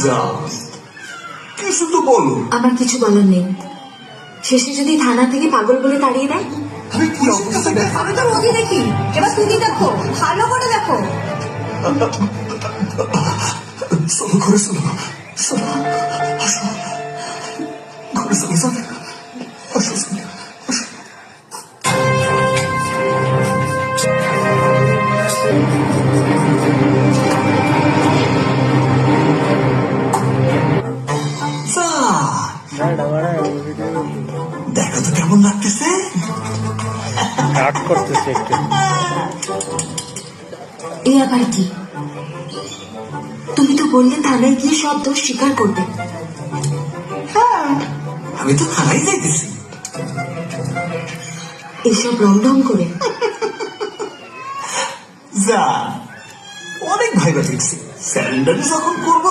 যা, কিছু তো বলো। আমার কিছু বলার নেই। শেষে যদি থানা থেকে পাগল বলে তাড়িয়ে দেয়? আমি কি অবস্থা দেখো। আমি তো রোগী দেখি, এবার তুমি দেখো, ভালো করে দেখো। চলো ঘরে চলো, চলো আসো, ঘরে চলো, চলো আসো, চলো আসো। দেখো তো কেমন লাগতেছে। কাট করতেছে একটু। এ আবার কি? তুমি তো বললে থানায় গিয়ে সব দোষ স্বীকার করবে। হ্যাঁ, আমি তো থানায় যাইতেছি। এসব রং ঢং করে যা, অনেক ভাইবা দেখছি, স্যান্ডালে যখন করবো